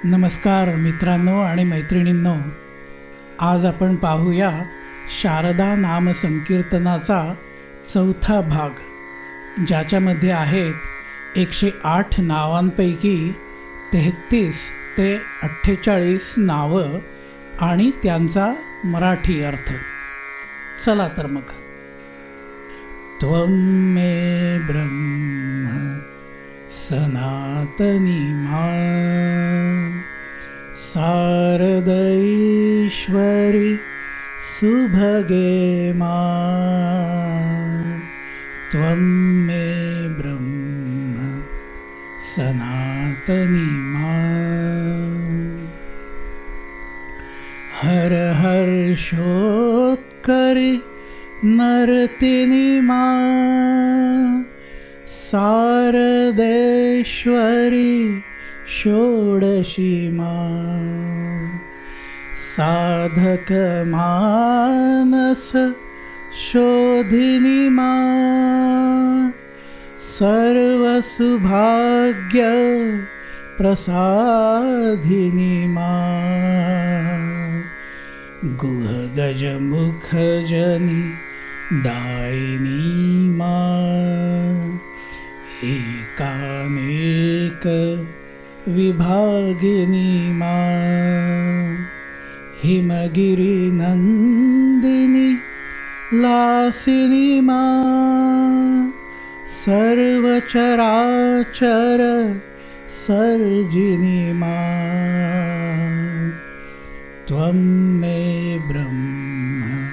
नमस्कार मित्रांनो आणि मैत्रिणींनो, आज आपण पाहूया शारदा नाम संकीर्तनाचा चौथा भाग, ज्याच्यामध्ये आहेत 108 नावांपैकी 33 ते 48 नावं आणि त्यांचा मराठी अर्थ. चला तर मग. त्वं मे ब्रह्म सनातनी मा शारदैश्वरी सुभगे मा. त्वं मे ब्रह्म सनातनी मा. हर हर्षोत्करी नर्तिनी मा शारदेश्वरी षोडशी मा. साधक मानस शोधिनी मा सर्वसुभाग्य प्रसादिनी मा. गुह गजमुख जनी दायिनी मा. एकानेक विभागिनी मा. हिमगिरी नंदिनी लासिनी मा. सर्वचराचर सर्जिनी मा. त्वं मे ब्रह्म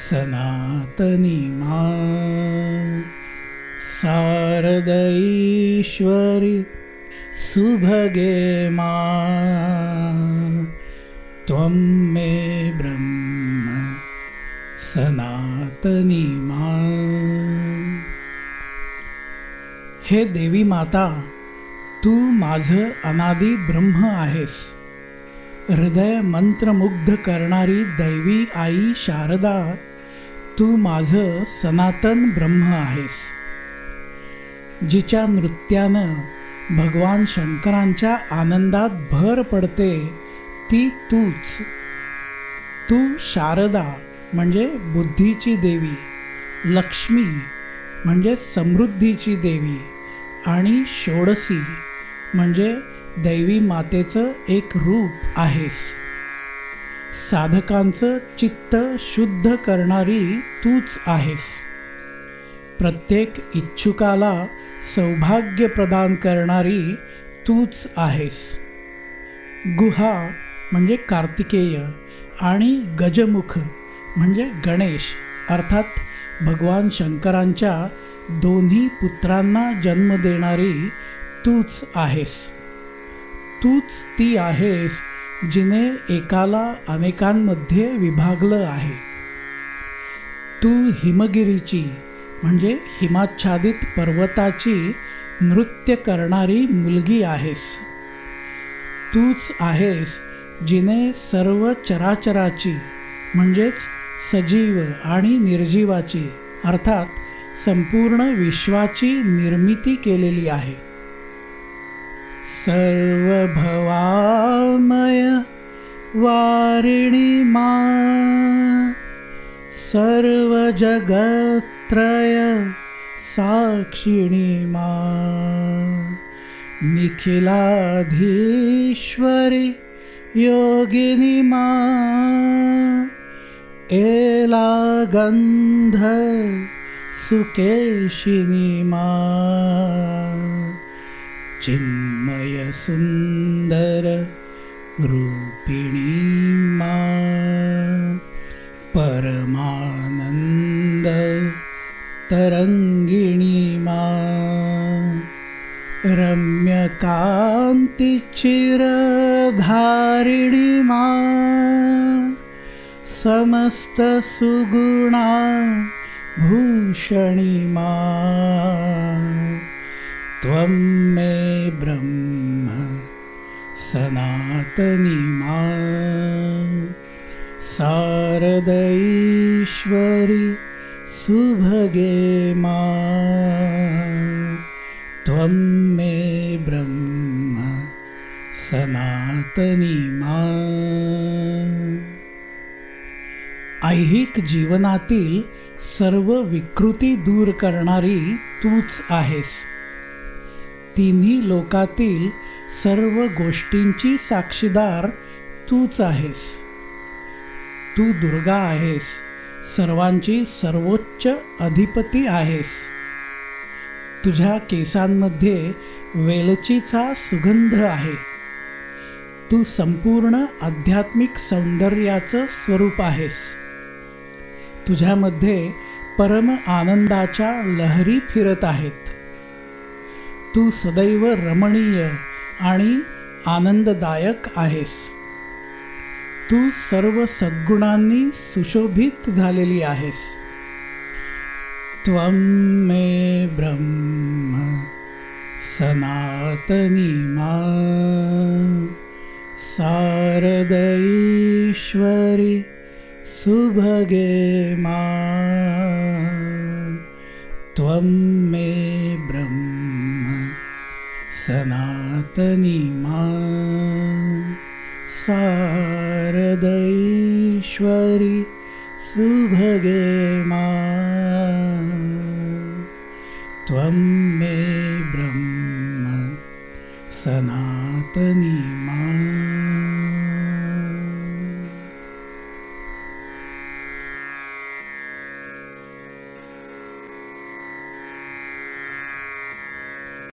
सनातनी मा. शारदैश्वरी सुभगे मा. त्वं मे ब्रह्म सनातनी मा. हे देवी माता, तू माझं अनादी ब्रह्म आहेस. हृदय मंत्रमुग्ध करणारी दैवी आई शारदा, तू माझं सनातन ब्रह्म आहेस. जिच्या नृत्यानं भगवान शंकरांच्या आनंदात भर पडते ती तूच. तू शारदा म्हणजे बुद्धीची देवी, लक्ष्मी म्हणजे समृद्धीची देवी आणि षोडशी म्हणजे दैवी मातेचं एक रूप आहेस. साधकांचं चित्त शुद्ध करणारी तूच आहेस. प्रत्येक इच्छुकाला सौभाग्य प्रदान करणारी तूच आहेस. गुहा म्हणजे कार्तिकेय आणि गजमुख म्हणजे गणेश अर्थात भगवान शंकरांच्या दोन्ही पुत्रांना जन्म देणारी तूच आहेस. तूच ती आहेस जिने एकाला अनेकांमध्ये विभागलं आहे. तू हिमगिरीची म्हणजे हिमाच्छादित पर्वताची नृत्य करणारी मुलगी आहेस. तूच आहेस जिने सर्व चराचराची म्हणजेच सजीव आणि निर्जीवाची अर्थात संपूर्ण विश्वाची निर्मिती केलेली आहे. सर्वभवामय वारिणी मा. सर्वजगत्रय साक्षिणी मा. निखिलाधीश्वरी योगिनी मा. एलागंध सुकेशिनी मा. चिन्मय सुंदर रूपिणी मा. परमानंद तरंगिणी मा. रम्यकांती चिरधारिणी मा. समस्त सुगुणा भूषणी मा. त्वं मे ब्रह्म सनातनी मा. शारदैश्वरी सुभगे मा. त्वं मे ब्रह्म सनातनी मा. ऐहिक जीवनातील सर्व विकृती दूर करणारी तूच आहेस. तिन्ही लोकातील सर्व गोष्टींची साक्षीदार तूच आहेस. तू दुर्गा आहेस. सर्वांची सर्वोच्च अधिपती आहेस. तुझ्या केसांमध्ये वेलचीचा सुगंध आहे. तू संपूर्ण आध्यात्मिक सौंदर्याचं स्वरूप आहेस. तुझ्यामध्ये परम आनंदाच्या लहरी फिरत आहेत. तू सदैव रमणीय आणि आनंददायक आहेस. तू सर्व सद्गुणांनी सुशोभित झालेली आहेस. त्वं मे ब्रह्म सनातनी मा. शारदैश्वरि सुभगे मा. त्वं मे ब्रह्म सनातनी मा. शारदैश्वरि सुभगे मा. त्वं मे ब्रह्म सनातनी